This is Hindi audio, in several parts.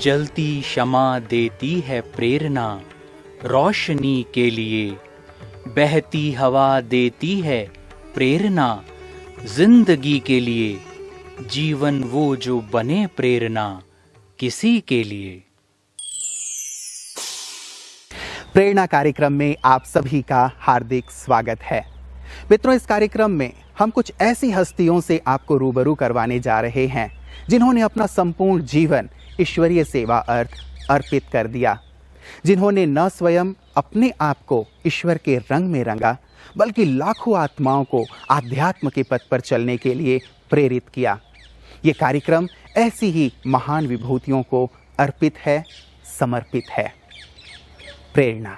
जलती क्षमा देती है प्रेरणा रोशनी के लिए, बहती हवा देती है प्रेरणा जिंदगी के लिए, जीवन वो जो बने प्रेरणा किसी के लिए। प्रेरणा कार्यक्रम में आप सभी का हार्दिक स्वागत है। मित्रों, इस कार्यक्रम में हम कुछ ऐसी हस्तियों से आपको रूबरू करवाने जा रहे हैं जिन्होंने अपना संपूर्ण जीवन ईश्वरीय सेवा अर्थ अर्पित कर दिया, जिन्होंने न स्वयं अपने आप को ईश्वर के रंग में रंगा, बल्कि लाखों आत्माओं को आध्यात्म के पथ पर चलने के लिए प्रेरित किया। ये कार्यक्रम ऐसी ही महान विभूतियों को अर्पित है, समर्पित है। प्रेरणा।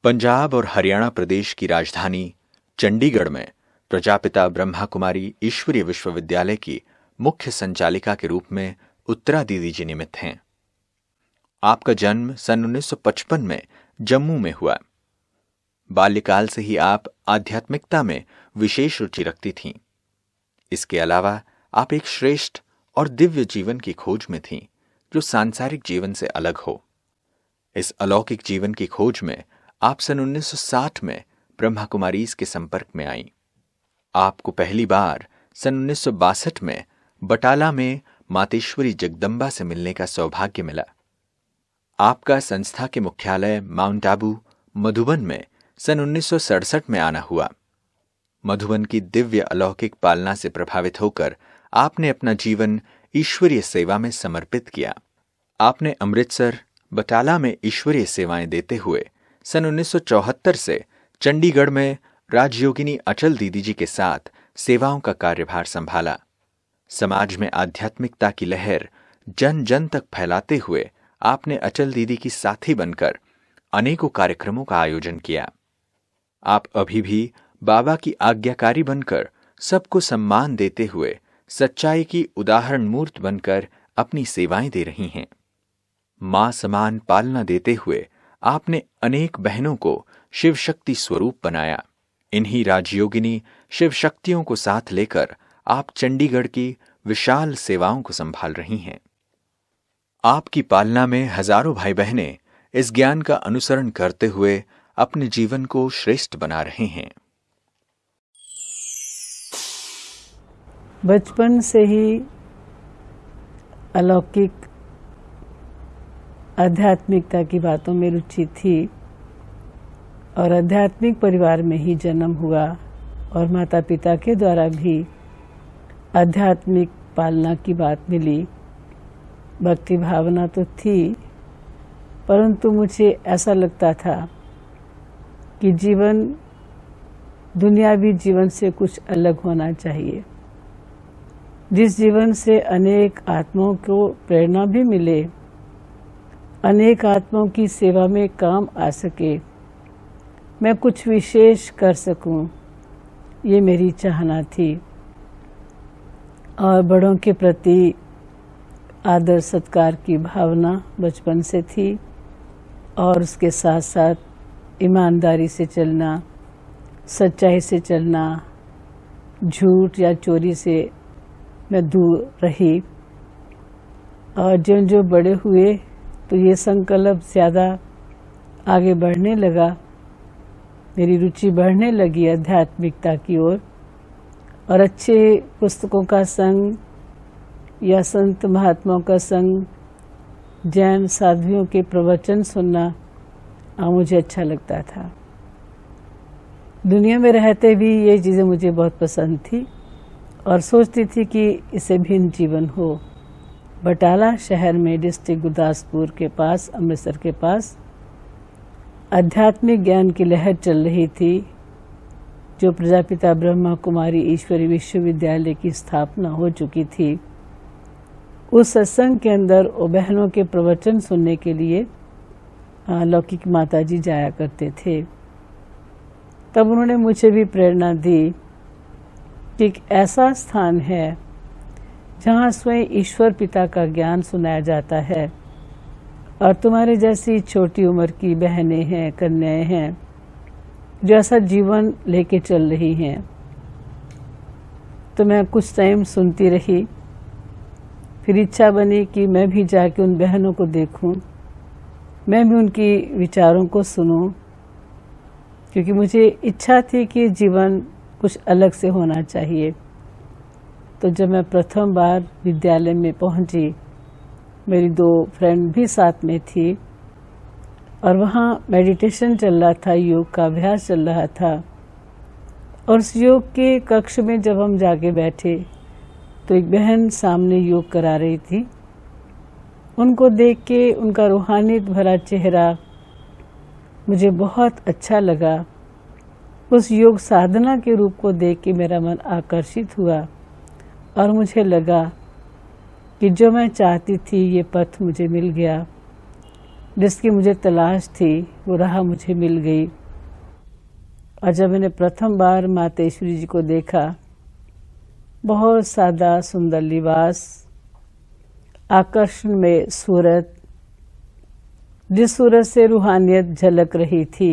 पंजाब और हरियाणा प्रदेश की राजधानी चंडीगढ़ में प्रजापिता ब्रह्मा कुमारी ईश्वरीय विश्वविद्यालय की मुख्य संचालिका के रूप में उत्तरा दीदी जी निमित्त हैं। आपका जन्म सन 1955 में जम्मू में हुआ। बाल्यकाल से ही आप आध्यात्मिकता में विशेष रुचि रखती थीं। इसके अलावा आप एक श्रेष्ठ और दिव्य जीवन की खोज में थीं, जो सांसारिक जीवन से अलग हो। इस अलौकिक जीवन की खोज में आप सन 1960 में ब्रह्मा कुमारीज के संपर्क में आईं। आपको पहली बार सन 1962 में बटाला में मातेश्वरी जगदम्बा से मिलने का सौभाग्य मिला। आपका संस्था के मुख्यालय माउंट आबू मधुबन में सन 1967 में आना हुआ। मधुबन की दिव्य अलौकिक पालना से प्रभावित होकर आपने अपना जीवन ईश्वरीय सेवा में समर्पित किया। आपने अमृतसर, बटाला में ईश्वरीय सेवाएं देते हुए सन 1974 से चंडीगढ़ में राजयोगिनी अचल दीदी जी के साथ सेवाओं का कार्यभार संभाला। समाज में आध्यात्मिकता की लहर जन जन तक फैलाते हुए आपने अचल दीदी की साथी बनकर अनेकों कार्यक्रमों का आयोजन किया। आप अभी भी बाबा की आज्ञाकारी बनकर सबको सम्मान देते हुए सच्चाई की उदाहरण मूर्त बनकर अपनी सेवाएं दे रही हैं। मां समान पालना देते हुए आपने अनेक बहनों को शिव शक्ति स्वरूप बनाया। इन्हीं राजयोगिनी शिव शक्तियों को साथ लेकर आप चंडीगढ़ की विशाल सेवाओं को संभाल रही हैं। आपकी पालना में हजारों भाई बहनें इस ज्ञान का अनुसरण करते हुए अपने जीवन को श्रेष्ठ बना रहे हैं। बचपन से ही अलौकिक आध्यात्मिकता की बातों में रुचि थी और आध्यात्मिक परिवार में ही जन्म हुआ और माता पिता के द्वारा भी आध्यात्मिक पालना की बात मिली। भक्ति भावना तो थी, परंतु मुझे ऐसा लगता था कि जीवन दुनियावी जीवन से कुछ अलग होना चाहिए, जिस जीवन से अनेक आत्माओं को प्रेरणा भी मिले, अनेक आत्माओं की सेवा में काम आ सके, मैं कुछ विशेष कर सकूं, ये मेरी चाहना थी। और बड़ों के प्रति आदर सत्कार की भावना बचपन से थी और उसके साथ साथ ईमानदारी से चलना, सच्चाई से चलना, झूठ या चोरी से मैं दूर रही। और जो बड़े हुए तो ये संकल्प ज़्यादा आगे बढ़ने लगा, मेरी रुचि बढ़ने लगी आध्यात्मिकता की ओर। और अच्छे पुस्तकों का संग या संत महात्माओं का संग, जैन साधुओं के प्रवचन सुनना मुझे अच्छा लगता था। दुनिया में रहते भी ये चीज़ें मुझे बहुत पसंद थी और सोचती थी कि इससे भिन्न जीवन हो। बटाला शहर में डिस्ट्रिक्ट गुरदासपुर के पास, अमृतसर के पास आध्यात्मिक ज्ञान की लहर चल रही थी, जो प्रजापिता ब्रह्मा कुमारी ईश्वरीय विश्वविद्यालय की स्थापना हो चुकी थी। उस सत्संग के अंदर वो बहनों के प्रवचन सुनने के लिए लौकिक माताजी जाया करते थे। तब उन्होंने मुझे भी प्रेरणा दी कि एक ऐसा स्थान है जहाँ स्वयं ईश्वर पिता का ज्ञान सुनाया जाता है और तुम्हारे जैसी छोटी उम्र की बहनें हैं, कन्याएं हैं जो ऐसा जीवन लेके चल रही हैं। तो मैं कुछ टाइम सुनती रही, फिर इच्छा बनी कि मैं भी जाके उन बहनों को देखूं, मैं भी उनकी विचारों को सुनूं, क्योंकि मुझे इच्छा थी कि जीवन कुछ अलग से होना चाहिए। तो जब मैं प्रथम बार विद्यालय में पहुंची, मेरी 2 फ्रेंड भी साथ में थी और वहाँ मेडिटेशन चल रहा था, योग का अभ्यास चल रहा था। और उस योग के कक्ष में जब हम जाके बैठे तो एक बहन सामने योग करा रही थी। उनको देख के उनका रूहानियत भरा चेहरा मुझे बहुत अच्छा लगा। उस योग साधना के रूप को देख के मेरा मन आकर्षित हुआ और मुझे लगा कि जो मैं चाहती थी ये पथ मुझे मिल गया, जिसकी मुझे तलाश थी वो राह मुझे मिल गई। और जब मैंने प्रथम बार मातेश्वरी जी को देखा, बहुत सादा सुंदर लिबास, आकर्षण में सूरत, जिस सूरत से रूहानियत झलक रही थी।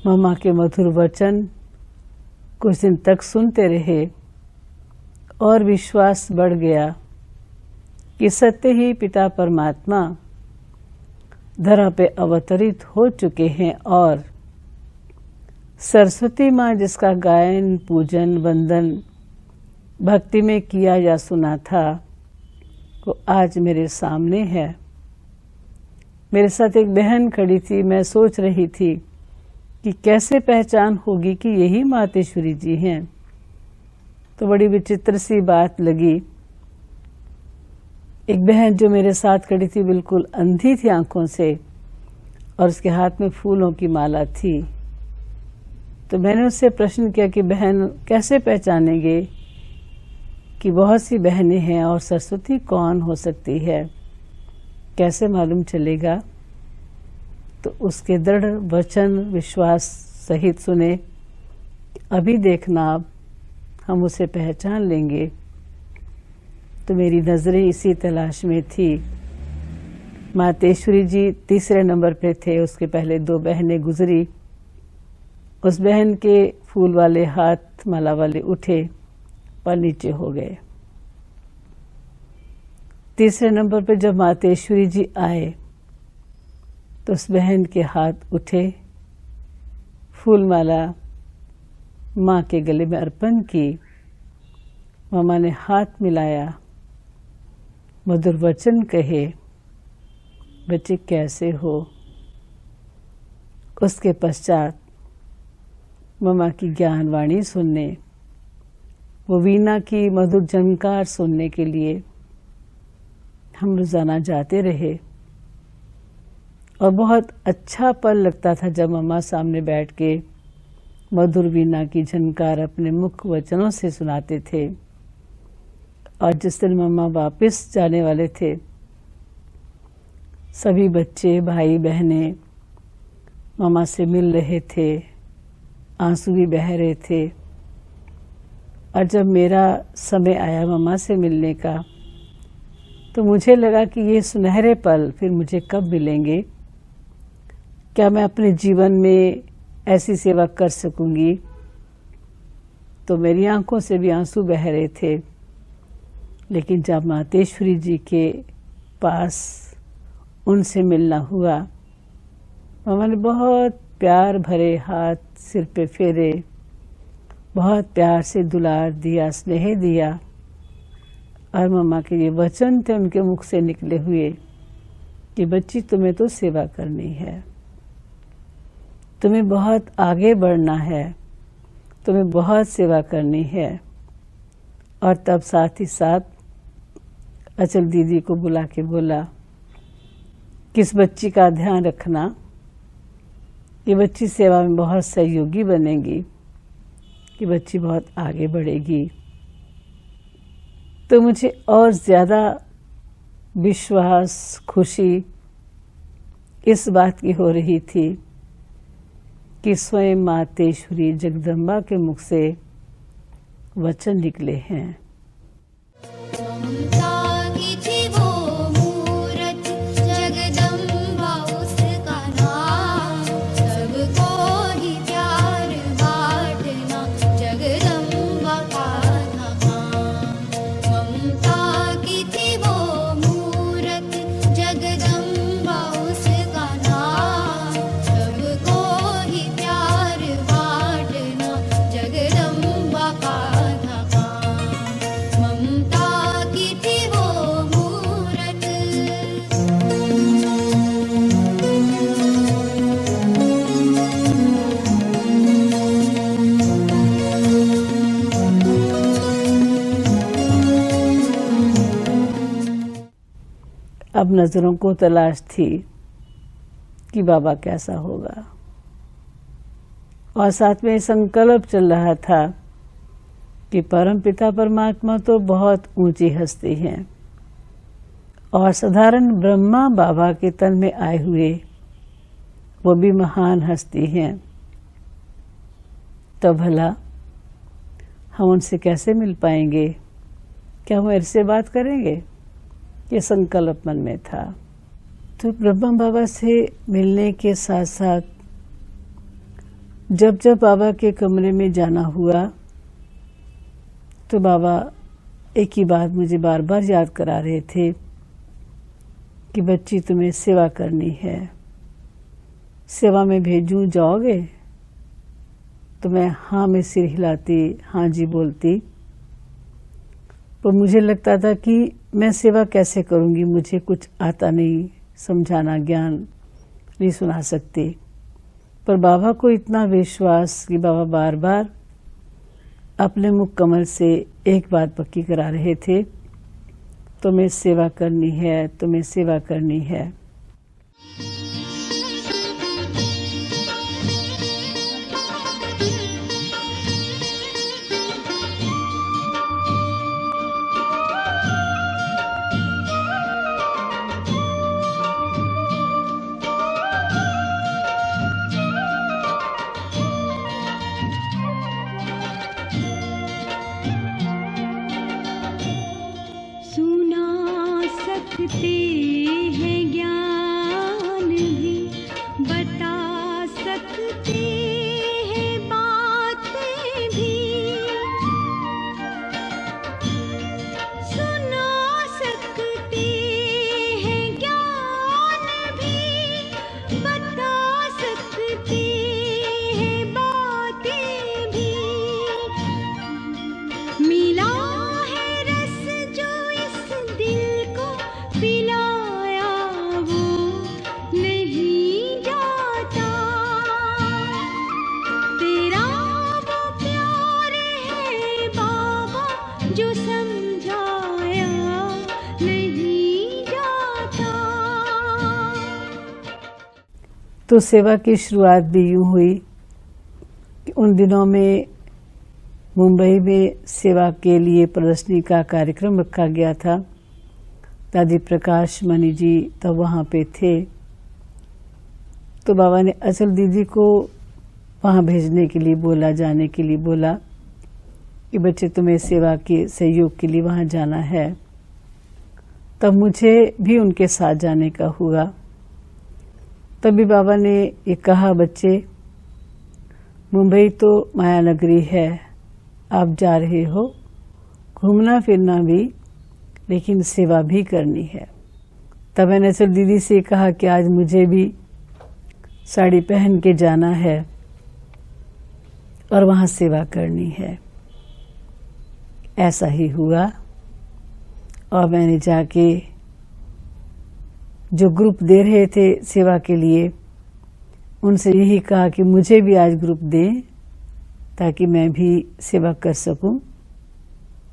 मम्मा के मधुर वचन कुछ दिन तक सुनते रहे और विश्वास बढ़ गया कि सत्य ही पिता परमात्मा धरा पे अवतरित हो चुके हैं और सरस्वती माँ जिसका गायन, पूजन, वंदन भक्ति में किया या सुना था, वो आज मेरे सामने है। मेरे साथ एक बहन खड़ी थी। मैं सोच रही थी कि कैसे पहचान होगी कि यही मातेश्वरी जी हैं। तो बड़ी विचित्र सी बात लगी। एक बहन जो मेरे साथ खड़ी थी बिल्कुल अंधी थी आंखों से और उसके हाथ में फूलों की माला थी। तो मैंने उससे प्रश्न किया कि बहन कैसे पहचानेंगे कि बहुत सी बहनें हैं और सरस्वती कौन हो सकती है, कैसे मालूम चलेगा? तो उसके दृढ़ वचन विश्वास सहित सुने, अभी देखना आप हम उसे पहचान लेंगे। तो मेरी नज़रें इसी तलाश में थी। मातेश्वरी जी तीसरे नंबर पे थे, उसके पहले 2 बहनें गुजरी। उस बहन के फूल वाले हाथ माला वाले उठे और नीचे हो गए। तीसरे नंबर पे जब मातेश्वरी जी आए तो उस बहन के हाथ उठे, फूल माला माँ के गले में अर्पण की। मामा ने हाथ मिलाया, मधुर वचन कहे, बच्चे कैसे हो? उसके पश्चात मामा की ज्ञानवाणी सुनने, वो वीणा की मधुर झनकार सुनने के लिए हम रोजाना जाते रहे। और बहुत अच्छा पल लगता था जब मामा सामने बैठ के मधुर वीणा की झनकार अपने मुख वचनों से सुनाते थे। और जिस दिन मामा वापस जाने वाले थे, सभी बच्चे, भाई बहनें मामा से मिल रहे थे, आंसू भी बह रहे थे। और जब मेरा समय आया मामा से मिलने का, तो मुझे लगा कि ये सुनहरे पल फिर मुझे कब मिलेंगे? क्या मैं अपने जीवन में ऐसी सेवा कर सकूंगी? तो मेरी आंखों से भी आंसू बह रहे थे। लेकिन जब मातेश्वरी जी के पास उनसे मिलना हुआ, मामा ने बहुत प्यार भरे हाथ सिर पे फेरे, बहुत प्यार से दुलार दिया, स्नेह दिया। और मामा के ये वचन थे उनके मुख से निकले हुए कि बच्ची तुम्हें तो सेवा करनी है, तुम्हें बहुत आगे बढ़ना है, तुम्हें बहुत सेवा करनी है। और तब साथ ही साथ अचल दीदी को बुला के बोला, किस बच्ची का ध्यान रखना, ये बच्ची सेवा में बहुत सहयोगी बनेगी, कि बच्ची बहुत आगे बढ़ेगी। तो मुझे और ज़्यादा विश्वास, खुशी इस बात की हो रही थी कि स्वयं मातेश्वरी जगदम्बा के मुख से वचन निकले हैं। अब नजरों को तलाश थी कि बाबा कैसा होगा, और साथ में संकल्प चल रहा था कि परम पिता परमात्मा तो बहुत ऊंची हस्ती हैं और साधारण ब्रह्मा बाबा के तन में आए हुए वो भी महान हस्ती हैं, तो भला हम उनसे कैसे मिल पाएंगे? क्या हम ऐसे बात करेंगे? ये संकल्प मन में था। तो ब्रह्मा बाबा से मिलने के साथ साथ जब जब बाबा के कमरे में जाना हुआ तो बाबा एक ही बात मुझे बार बार याद करा रहे थे कि बच्ची तुम्हें सेवा करनी है, सेवा में भेजूं, जाओगे? तो मैं हाँ में सिर हिलाती, हाँ जी बोलती। पर मुझे लगता था कि मैं सेवा कैसे करूंगी, मुझे कुछ आता नहीं, समझाना ज्ञान नहीं सुना सकती। पर बाबा को इतना विश्वास कि बाबा बार बार अपने मुख कमल से एक बात पक्की करा रहे थे, तुम्हें सेवा करनी है, तुम्हें सेवा करनी है। सकते हैं ज्ञान भी, बता सकते हैं बातें भी, सुना सकते हैं ज्ञान भी, बता सकते हैं बातें भी। मिला पिलाया वो नहीं जाता, तेरा वो प्यार है बाबा जो समझाया नहीं जाता। तो सेवा की शुरुआत भी यूं हुई कि उन दिनों में मुंबई में सेवा के लिए प्रदर्शनी का कार्यक्रम रखा गया था। दादी प्रकाश मणि जी तब वहाँ पे थे, तो बाबा ने अचल दीदी को वहाँ भेजने के लिए बोला, जाने के लिए बोला कि बच्चे तुम्हें सेवा के सहयोग के लिए वहाँ जाना है। तब मुझे भी उनके साथ जाने का हुआ। तभी बाबा ने ये कहा, बच्चे मुंबई तो माया नगरी है, आप जा रहे हो, घूमना फिरना भी, लेकिन सेवा भी करनी है। तब मैंने अचल दीदी से कहा कि आज मुझे भी साड़ी पहन के जाना है और वहाँ सेवा करनी है। ऐसा ही हुआ और मैंने जाके जो ग्रुप दे रहे थे सेवा के लिए, उनसे यही कहा कि मुझे भी आज ग्रुप दें ताकि मैं भी सेवा कर सकूं।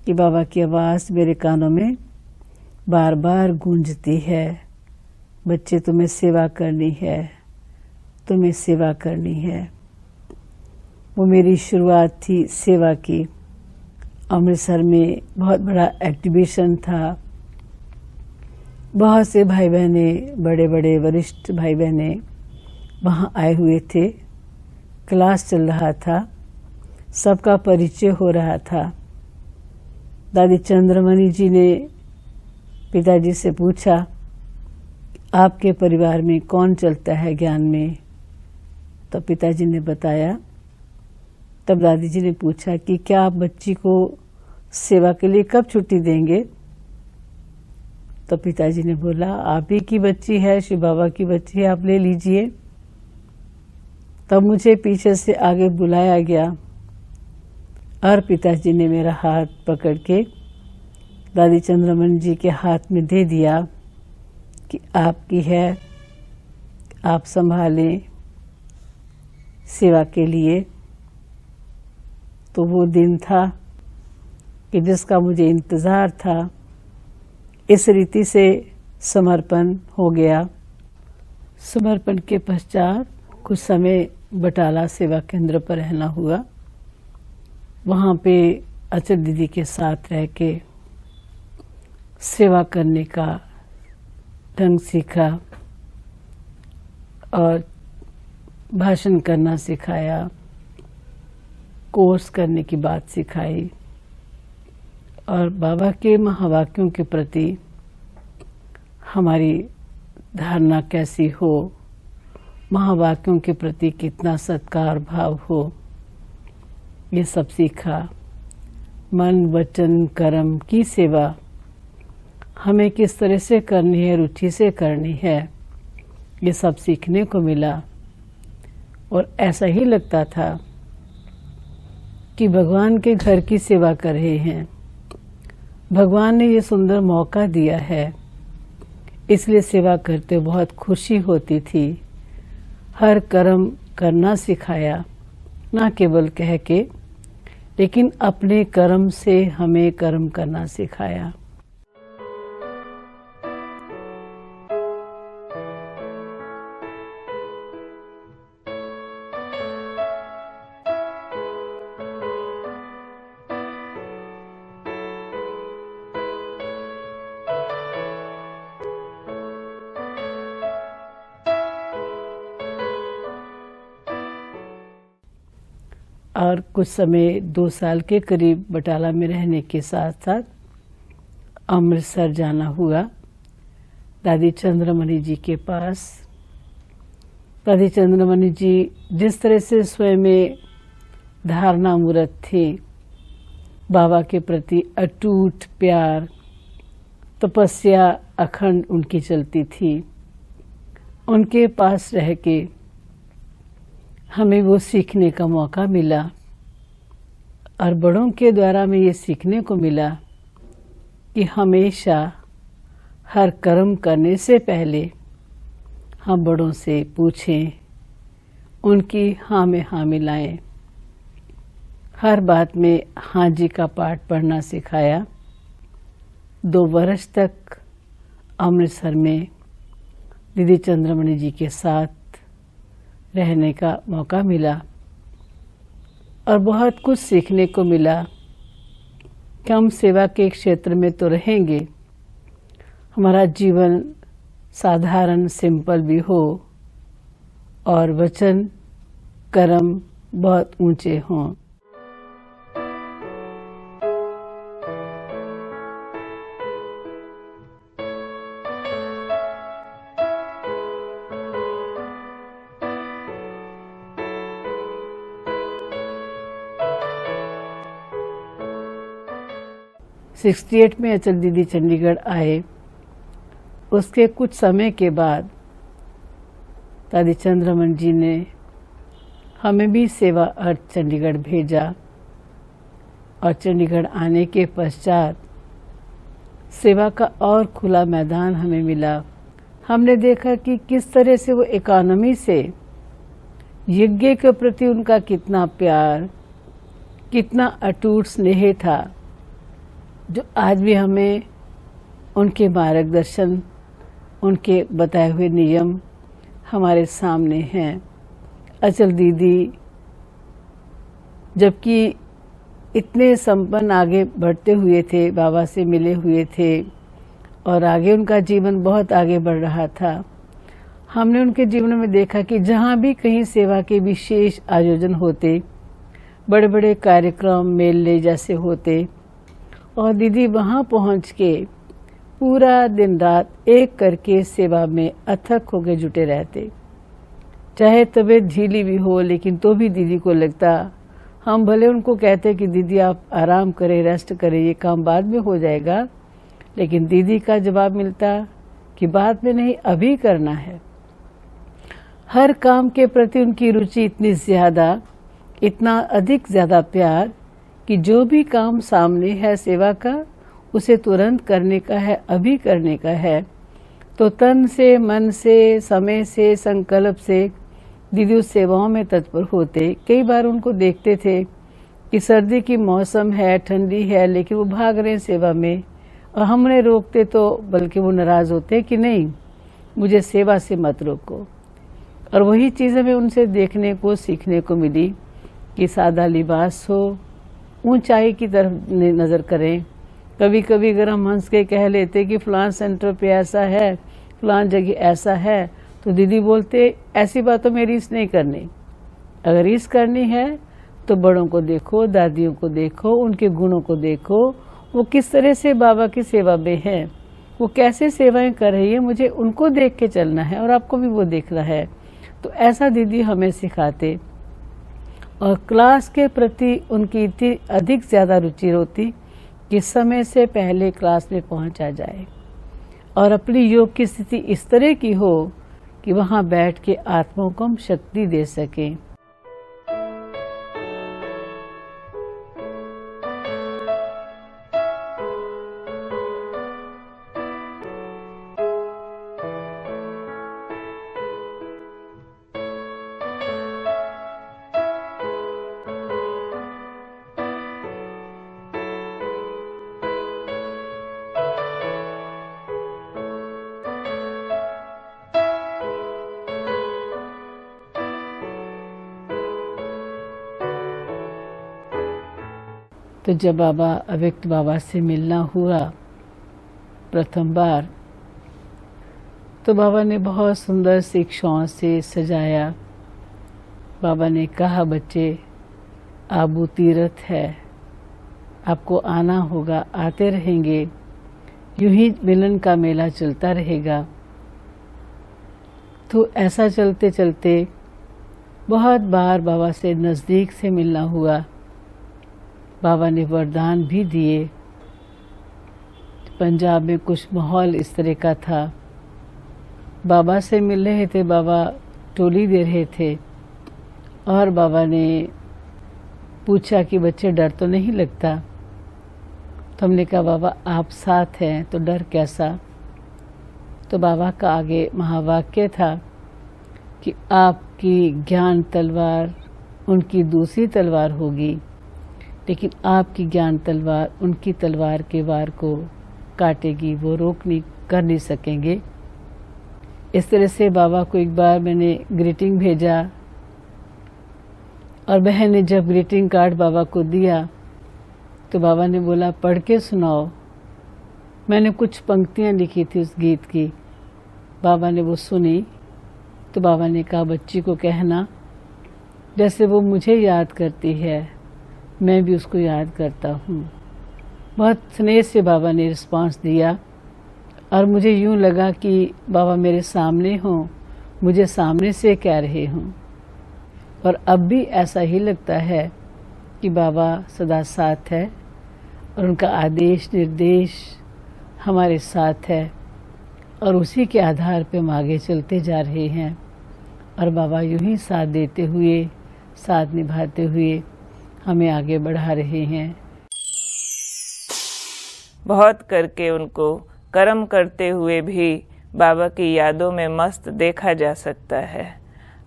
कि बाबा की आवाज़ मेरे कानों में बार बार गूंजती है, बच्चे तुम्हें सेवा करनी है, तुम्हें सेवा करनी है। वो मेरी शुरुआत थी सेवा की। अमृतसर में बहुत बड़ा एक्टिबिशन था, बहुत से भाई बहने, बड़े बड़े वरिष्ठ भाई बहने वहाँ आए हुए थे। क्लास चल रहा था, सबका परिचय हो रहा था। दादी चंद्रमणि जी ने पिताजी से पूछा, आपके परिवार में कौन चलता है ज्ञान में? तो पिताजी ने बताया। तब दादी जी ने पूछा कि क्या आप बच्ची को सेवा के लिए कब छुट्टी देंगे? तो पिताजी ने बोला, आप ही की बच्ची है, शिव बाबा की बच्ची है, आप ले लीजिए। तब मुझे पीछे से आगे बुलाया गया और पिताजी ने मेरा हाथ पकड़ के दादी चंद्रमणि जी के हाथ में दे दिया कि आपकी है, आप संभालें सेवा के लिए। तो वो दिन था कि जिसका मुझे इंतज़ार था, इस रीति से समर्पण हो गया। समर्पण के पश्चात कुछ समय बटाला सेवा केंद्र पर रहना हुआ। वहाँ पे अचल दीदी के साथ रह के सेवा करने का ढंग सीखा और भाषण करना सिखाया, कोर्स करने की बात सिखाई और बाबा के महावाक्यों के प्रति हमारी धारणा कैसी हो, महावाक्यों के प्रति कितना सत्कार भाव हो, ये सब सीखा। मन वचन कर्म की सेवा हमें किस तरह से करनी है, रुचि से करनी है, ये सब सीखने को मिला। और ऐसा ही लगता था कि भगवान के घर की सेवा कर रहे हैं। भगवान ने ये सुंदर मौका दिया है, इसलिए सेवा करते बहुत खुशी होती थी। हर कर्म करना सिखाया, ना केवल कह के, लेकिन अपने कर्म से हमें कर्म करना सिखाया। और कुछ समय 2 साल के करीब बटाला में रहने के साथ साथ अमृतसर जाना हुआ दादी चंद्रमणि जी के पास। दादी चंद्रमणि जी जिस तरह से स्वयं में धारणा मूर्त थी, बाबा के प्रति अटूट प्यार, तपस्या अखंड उनकी चलती थी। उनके पास रह के हमें वो सीखने का मौका मिला और बड़ों के द्वारा हमें ये सीखने को मिला कि हमेशा हर कर्म करने से पहले हम बड़ों से पूछें, उनकी हाँ में हाँ मिलाएं। हर बात में हाँ जी का पाठ पढ़ना सिखाया। 2 वर्ष तक अमृतसर में दीदी चंद्रमणि जी के साथ रहने का मौका मिला और बहुत कुछ सीखने को मिला कि हम सेवा के क्षेत्र में तो रहेंगे, हमारा जीवन साधारण सिंपल भी हो और वचन कर्म बहुत ऊंचे हों। '68 में अचल दीदी चंडीगढ़ आए। उसके कुछ समय के बाद दादी चंद्रमणि जी ने हमें भी सेवा अर्थ चंडीगढ़ भेजा और चंडीगढ़ आने के पश्चात सेवा का और खुला मैदान हमें मिला। हमने देखा कि किस तरह से वो इकोनॉमी से यज्ञ के प्रति उनका कितना प्यार, कितना अटूट स्नेह था, जो आज भी हमें उनके मार्गदर्शन, उनके बताए हुए नियम हमारे सामने हैं। अचल दीदी जबकि इतने संपन्न आगे बढ़ते हुए थे, बाबा से मिले हुए थे और आगे उनका जीवन बहुत आगे बढ़ रहा था, हमने उनके जीवन में देखा कि जहाँ भी कहीं सेवा के विशेष आयोजन होते, बड़े बड़े कार्यक्रम मेले जैसे होते, और दीदी वहाँ पहुँच के पूरा दिन रात एक करके सेवा में अथक होकर जुटे रहते। चाहे तबीयत ढीली भी हो, लेकिन तो भी दीदी को लगता, हम भले उनको कहते कि दीदी आप आराम करें, रेस्ट करें, ये काम बाद में हो जाएगा, लेकिन दीदी का जवाब मिलता कि बाद में नहीं, अभी करना है। हर काम के प्रति उनकी रुचि इतनी ज़्यादा, इतना अधिक ज़्यादा प्यार कि जो भी काम सामने है सेवा का, उसे तुरंत करने का है, अभी करने का है। तो तन से, मन से, समय से, संकल्प से दीदी उस सेवाओं में तत्पर होते। कई बार उनको देखते थे कि सर्दी की मौसम है, ठंडी है, लेकिन वो भाग रहे हैं सेवा में, और हमने रोकते तो बल्कि वो नाराज़ होते कि नहीं, मुझे सेवा से मत रोको। और वही चीज़ हमें उनसे देखने को, सीखने को मिली कि सादा लिबास हो, ऊंचाई की तरफ नज़र करें। कभी कभी अगर हम हंस के कह लेते कि फलां सेंटर पे ऐसा है, फलां जगह ऐसा है, तो दीदी बोलते ऐसी बातों में रीस नहीं करनी। अगर रीस करनी है तो बड़ों को देखो, दादियों को देखो, उनके गुणों को देखो, वो किस तरह से बाबा की सेवा में है, वो कैसे सेवाएं कर रही है, मुझे उनको देख के चलना है और आपको भी वो देखना है। तो ऐसा दीदी हमें सिखाते। और क्लास के प्रति उनकी इतनी अधिक ज़्यादा रुचि होती कि समय से पहले क्लास में पहुंचा जाए और अपनी योग की स्थिति इस तरह की हो कि वहां बैठ के आत्माओं को हम शक्ति दे सकें। तो जब बाबा अव्यक्त बाबा से मिलना हुआ प्रथम बार, तो बाबा ने बहुत सुंदर शिक्षाओं से सजाया। बाबा ने कहा, बच्चे आबू तीर्थ है, आपको आना होगा, आते रहेंगे, यूं ही मिलन का मेला चलता रहेगा। तो ऐसा चलते चलते बहुत बार बाबा से नज़दीक से मिलना हुआ। बाबा ने वरदान भी दिए। पंजाब में कुछ माहौल इस तरह का था, बाबा से मिल रहे थे, बाबा टोली दे रहे थे, और बाबा ने पूछा कि बच्चे डर तो नहीं लगता? तो हमने कहा बाबा आप साथ हैं तो डर कैसा? तो बाबा का आगे महावाक्य था कि आपकी ज्ञान तलवार उनकी दूसरी तलवार होगी, लेकिन आपकी ज्ञान तलवार उनकी तलवार के वार को काटेगी, वो रोक नहीं कर नहीं सकेंगे। इस तरह से बाबा को एक बार मैंने ग्रीटिंग भेजा, और बहन ने जब ग्रीटिंग कार्ड बाबा को दिया तो बाबा ने बोला पढ़ के सुनाओ। मैंने कुछ पंक्तियां लिखी थी उस गीत की, बाबा ने वो सुनी। तो बाबा ने कहा बच्ची को कहना जैसे वो मुझे याद करती है, मैं भी उसको याद करता हूँ। बहुत स्नेह से बाबा ने रिस्पांस दिया, और मुझे यूँ लगा कि बाबा मेरे सामने हों, मुझे सामने से कह रहे हों। और अब भी ऐसा ही लगता है कि बाबा सदा साथ है, और उनका आदेश निर्देश हमारे साथ है, और उसी के आधार पे हम आगे चलते जा रहे हैं। और बाबा यूं ही साथ देते हुए, साथ निभाते हुए हमें आगे बढ़ा रहे हैं। बहुत करके उनको कर्म करते हुए भी बाबा की यादों में मस्त देखा जा सकता है।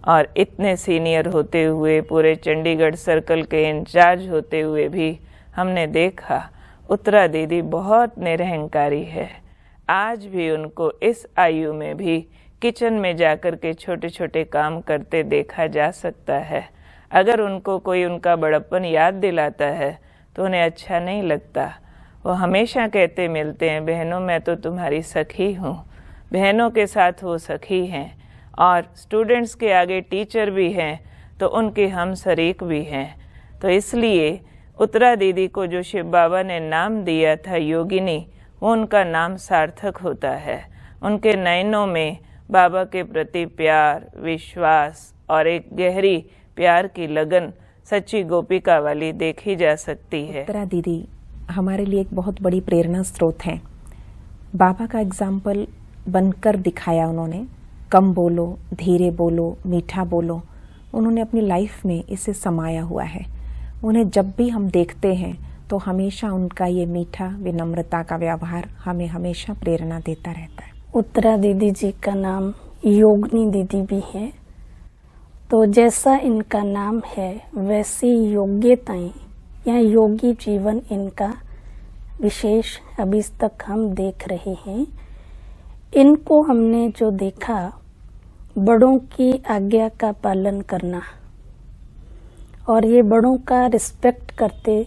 और इतने सीनियर होते हुए, पूरे चंडीगढ़ सर्कल के इंचार्ज होते हुए भी हमने देखा उत्तरा दीदी बहुत निरहंकारी है। आज भी उनको इस आयु में भी किचन में जाकर के छोटे छोटे काम करते देखा जा सकता है। अगर उनको कोई उनका बड़प्पन याद दिलाता है तो उन्हें अच्छा नहीं लगता। वो हमेशा कहते मिलते हैं, बहनों मैं तो तुम्हारी सखी हूँ। बहनों के साथ वो सखी हैं, और स्टूडेंट्स के आगे टीचर भी हैं तो उनके हम शरीक भी हैं। तो इसलिए उत्तरा दीदी को जो शिव बाबा ने नाम दिया था योगिनी, वो उनका नाम सार्थक होता है। उनके नयनों में बाबा के प्रति प्यार, विश्वास और एक गहरी प्यार की लगन सच्ची गोपिका वाली देखी जा सकती है। उत्तरा दीदी हमारे लिए एक बहुत बड़ी प्रेरणा स्रोत है। बाबा का एग्जाम्पल बनकर दिखाया उन्होंने। कम बोलो, धीरे बोलो, मीठा बोलो, उन्होंने अपनी लाइफ में इसे समाया हुआ है। उन्हें जब भी हम देखते हैं तो हमेशा उनका ये मीठा विनम्रता का व्यवहार हमें हमेशा प्रेरणा देता रहता है। उत्तरा दीदी जी का नाम योगिनी दीदी भी है। तो जैसा इनका नाम है वैसी योग्यताएं या योगी जीवन इनका विशेष अभी तक हम देख रहे हैं। इनको हमने जो देखा, बड़ों की आज्ञा का पालन करना और ये बड़ों का रिस्पेक्ट करते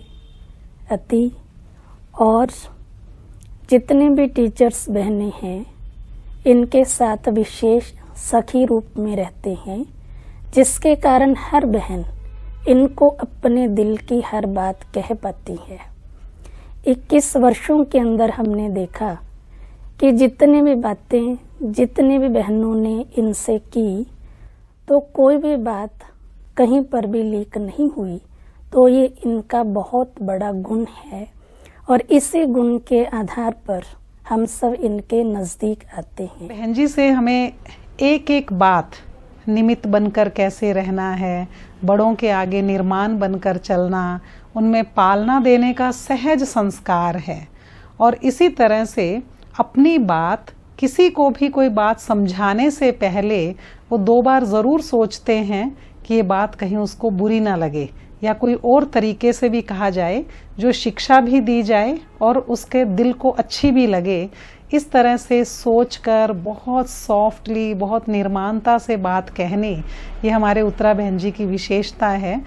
अति, और जितने भी टीचर्स बहनें हैं इनके साथ विशेष सखी रूप में रहते हैं, जिसके कारण हर बहन इनको अपने दिल की हर बात कह पाती है। 21 वर्षों के अंदर हमने देखा कि जितने भी बातें जितने भी बहनों ने इनसे की, तो कोई भी बात कहीं पर भी लीक नहीं हुई। तो ये इनका बहुत बड़ा गुण है और इसी गुण के आधार पर हम सब इनके नज़दीक आते हैं। बहन जी से हमें एक एक बात निमित्त बनकर कैसे रहना है, बड़ों के आगे निर्माण बनकर चलना, उनमें पालना देने का सहज संस्कार है। और इसी तरह से अपनी बात, किसी को भी कोई बात समझाने से पहले वो 2 बार ज़रूर सोचते हैं कि ये बात कहीं उसको बुरी ना लगे या कोई और तरीके से भी कहा जाए जो शिक्षा भी दी जाए और उसके दिल को अच्छी भी लगे। इस तरह से सोचकर बहुत सॉफ्टली, बहुत निर्माणता से बात कहनी, ये हमारे उत्तरा बहन जी की विशेषता है।